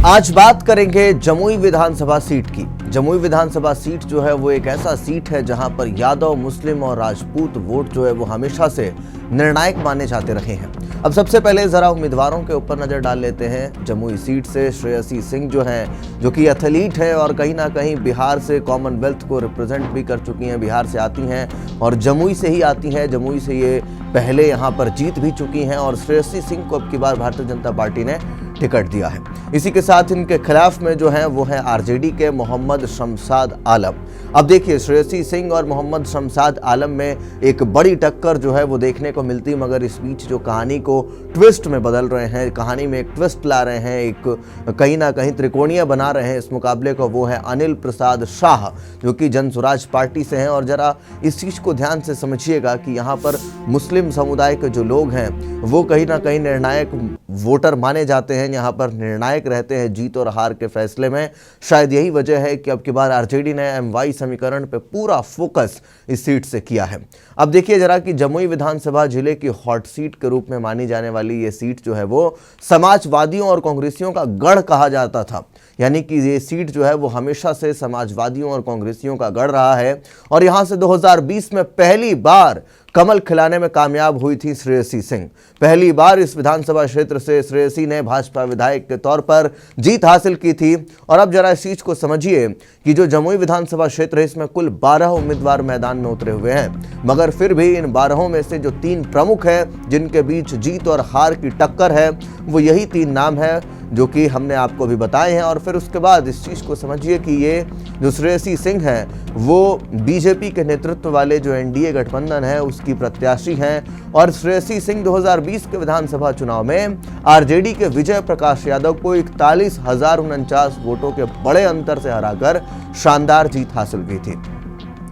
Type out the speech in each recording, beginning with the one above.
आज बात करेंगे जमुई विधानसभा सीट की। जमुई विधानसभा सीट जो है वो एक ऐसा सीट है जहां पर यादव, मुस्लिम और राजपूत वोट जो है वो हमेशा से निर्णायक माने जाते रहे हैं। अब सबसे पहले जरा उम्मीदवारों के ऊपर नजर डाल लेते हैं। जमुई सीट से श्रेयसी सिंह जो हैं, जो कि एथलीट है और कहीं ना कहीं बिहार से कॉमनवेल्थ को रिप्रेजेंट भी कर चुकी हैं, बिहार से आती हैं और जमुई से ही आती हैं। जमुई से ये पहले यहाँ पर जीत भी चुकी हैं और श्रेयसी सिंह को अब की बार भारतीय जनता पार्टी ने टिकट दिया है। इसी के साथ इनके खिलाफ में जो है वो है आरजेडी के मोहम्मद शमशाद आलम। अब देखिए, श्रेयसी सिंह और मोहम्मद शमशाद आलम में एक बड़ी टक्कर जो है वो देखने को मिलती, मगर इस बीच जो कहानी को ट्विस्ट में बदल रहे हैं, कहानी में एक ट्विस्ट ला रहे हैं, एक कहीं ना कहीं त्रिकोणीय बना रहे हैं इस मुकाबले को, वो है अनिल प्रसाद शाह, जो कि जन स्वराज पार्टी से हैं। और जरा इस चीज़ को ध्यान से समझिएगा कि यहाँ पर मुस्लिम समुदाय के जो लोग हैं वो कहीं ना कहीं निर्णायक वोटर माने जाते हैं, यहाँ पर निर्णायक रहते हैं जीत और हार के फैसले में। शायद यही वजह है कि अब की बार आरजेडी ने एमवाई समीकरण पे पूरा फोकस इस सीट से किया है। अब देखिए जरा कि जमुई विधानसभा जिले की हॉट सीट के रूप में मानी जाने वाली ये सीट जो है वो समाजवादियों और कांग्रेसियों का गढ़ कहा जाता था। यानी कि ये सीट जो है वो हमेशा से समाजवादियों और कांग्रेसियों का गढ़ रहा है और यहाँ से 2020 में पहली बार कमल खिलाने में कामयाब हुई थी श्रेयसी सिंह। पहली बार इस विधानसभा क्षेत्र से श्रेयसी ने भाजपा विधायक के तौर पर जीत हासिल की थी। और अब जरा इस चीज को समझिए कि जो जमुई विधानसभा क्षेत्र है इसमें कुल 12 उम्मीदवार मैदान में उतरे हुए हैं, मगर फिर भी इन 12 में से जो 3 प्रमुख है जिनके बीच जीत और हार की टक्कर है, वो यही 3 नाम है जो कि हमने आपको भी बताए हैं। और फिर उसके बाद इस चीज़ को समझिए कि ये जो श्रेयसी सिंह हैं वो बीजेपी के नेतृत्व वाले जो एनडीए गठबंधन है उसकी प्रत्याशी हैं और श्रेयसी सिंह 2020 के विधानसभा चुनाव में आरजेडी के विजय प्रकाश यादव को 41,049 वोटों के बड़े अंतर से हराकर शानदार जीत हासिल की थी।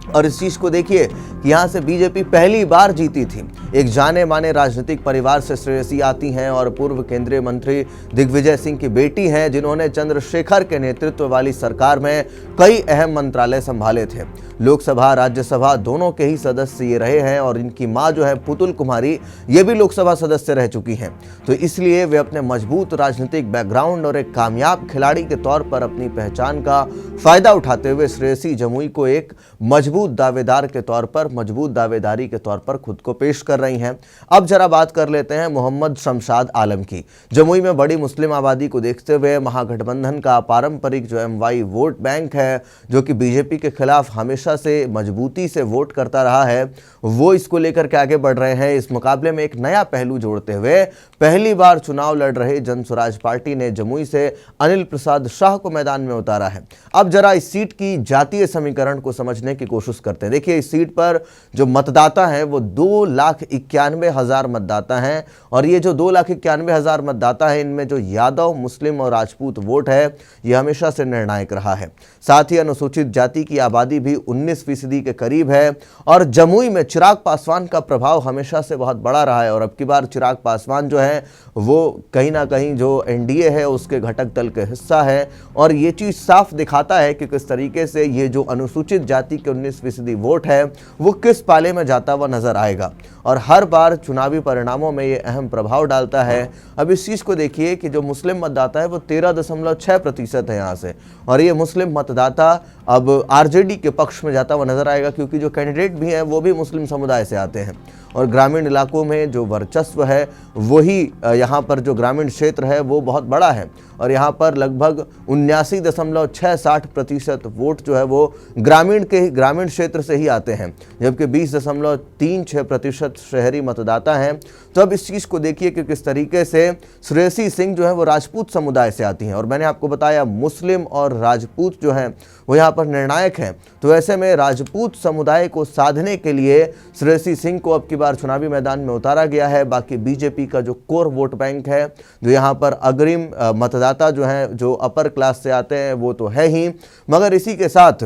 और इस चीज को देखिए कि यहाँ से बीजेपी पहली बार जीती थी। एक जाने माने राजनीतिक परिवार से श्रेयसी आती हैं और पूर्व केंद्रीय मंत्री दिग्विजय सिंह की बेटी हैं, जिन्होंने चंद्रशेखर के नेतृत्व वाली सरकार में कई अहम मंत्रालय संभाले थे। लोकसभा राज्यसभा दोनों के ही सदस्य ये रहे हैं और इनकी मां जो है पुतुल कुमारी, ये भी लोकसभा सदस्य रह चुकी हैं। तो इसलिए वे अपने मजबूत राजनीतिक बैकग्राउंड और एक कामयाब खिलाड़ी के तौर पर अपनी पहचान का फायदा उठाते हुए श्रेयसी जमुई को एक मजबूत दावेदार के तौर पर, मजबूत दावेदारी के तौर पर खुद को पेश कर रही हैं। अब जरा बात कर लेते हैं मोहम्मद शमशाद आलम की। जमुई में बड़ी मुस्लिम आबादी को देखते हुए महागठबंधन का पारंपरिक जो एमवाई वोट बैंक है, जो कि बीजेपी के खिलाफ हमेशा से मजबूती से वोट करता रहा है, वो इसको लेकर के आगे बढ़ रहे हैं। इस मुकाबले में एक नया पहलू जोड़ते हुए पहली बार चुनाव लड़ रहे जन स्वराज पार्टी ने जमुई से अनिल प्रसाद शाह को मैदान में उतारा है। अब जरा इस सीट की जातीय समीकरण को समझने की कोशिश करते हैं। देखिए, इस सीट पर जो मतदाता हैं वो 2,91,000 मतदाता हैं और ये जो 2,91,000 मतदाता हैं इनमें जो यादव, मुस्लिम और राजपूत वोट है ये हमेशा से निर्णायक रहा है। साथ ही अनुसूचित जाति की आबादी भी 19% के करीब है और जमुई में चिराग पासवान का प्रभाव हमेशा से बहुत बड़ा रहा है। और अब की बार चिराग पासवान जो है वो कहीं ना कहीं जो एनडीए है उसके घटक दल के हिस्सा है और ये चीज साफ दिखाता है कि किस तरीके से ये जो अनुसूचित जाति के 19% वोट है वो किस पाले में जाता हुआ नजर आएगा और हर बार चुनावी परिणामों में ये अहम प्रभाव डालता है। अब इस चीज को देखिए कि जो मुस्लिम मतदाता है वो 13.6% है यहाँ से और ये मुस्लिम मतदाता अब आरजेडी के पक्ष में जाता हुआ नजर आएगा, क्योंकि जो कैंडिडेट भी हैं वो भी मुस्लिम समुदाय से आते हैं और ग्रामीण इलाकों में जो वर्चस्व है वही यहाँ पर जो ग्रामीण क्षेत्र है वो बहुत बड़ा है और यहाँ पर लगभग 79.67% वोट जो है वो ग्रामीण क्षेत्र से ही आते हैं, जबकि 20.36% शहरी मतदाता हैं। तो अब इस चीज़ को देखिए कि किस तरीके से श्रेयसी सिंह जो है वो राजपूत समुदाय से आती हैं और मैंने आपको बताया मुस्लिम और राजपूत जो हैं वो यहाँ पर निर्णायक हैं। तो ऐसे में राजपूत समुदाय को साधने के लिए श्रेयसी सिंह को अब की बार चुनावी मैदान में उतारा गया है। बाकी बीजेपी का जो कोर वोट बैंक है, जो यहाँ पर अग्रिम मतदाता जो हैं, जो अपर क्लास से आते हैं वो तो है ही, मगर इसी के साथ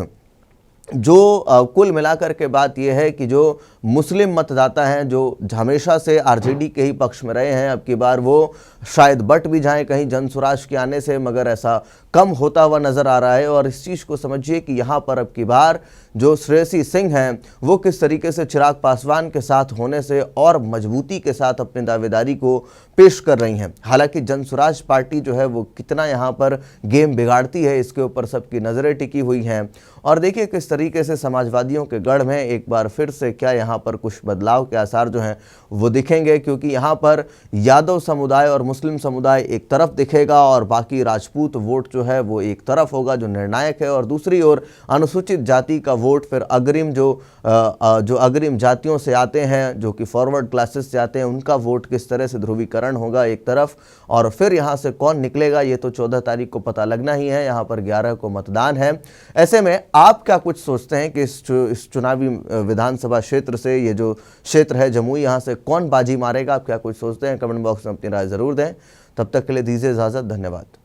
जो कुल मिलाकर के बात यह है कि जो मुस्लिम मतदाता हैं, जो हमेशा से आरजेडी के ही पक्ष में रहे हैं, अब की बार वो शायद बट भी जाएं कहीं जनसुराज के आने से, मगर ऐसा कम होता हुआ नज़र आ रहा है। और इस चीज़ को समझिए कि यहाँ पर अब की बार जो श्रेयसी सिंह हैं वो किस तरीके से चिराग पासवान के साथ होने से और मजबूती के साथ अपनी दावेदारी को पेश कर रही हैं। हालांकि जनसुराज पार्टी जो है वो कितना यहाँ पर गेम बिगाड़ती है, इसके ऊपर सबकी नज़रें टिकी हुई हैं। और देखिए किस तरीके से समाजवादियों के गढ़ में एक बार फिर से क्या यहाँ पर कुछ बदलाव के आसार जो हैं वो दिखेंगे, क्योंकि यहाँ पर यादव समुदाय और मुस्लिम समुदाय एक तरफ दिखेगा और बाकी राजपूत वोट जो है वो एक तरफ होगा जो निर्णायक है, और दूसरी ओर अनुसूचित जाति का वोट फिर अग्रिम जो अग्रिम जातियों से आते हैं, जो कि फॉरवर्ड क्लासेस से आते हैं, उनका वोट किस तरह से ध्रुवीकरण होगा एक तरफ, और फिर यहाँ से कौन निकलेगा ये तो 14 तारीख को पता लगना ही है। यहाँ पर 11 को मतदान है। ऐसे में आप क्या कुछ सोचते हैं कि इस चुनावी विधानसभा क्षेत्र से, ये जो क्षेत्र है जमुई, यहाँ से कौन बाजी मारेगा? आप क्या कुछ सोचते हैं? कमेंट बॉक्स में अपनी राय जरूर दें। तब तक के लिए दीजिए इजाजत। धन्यवाद।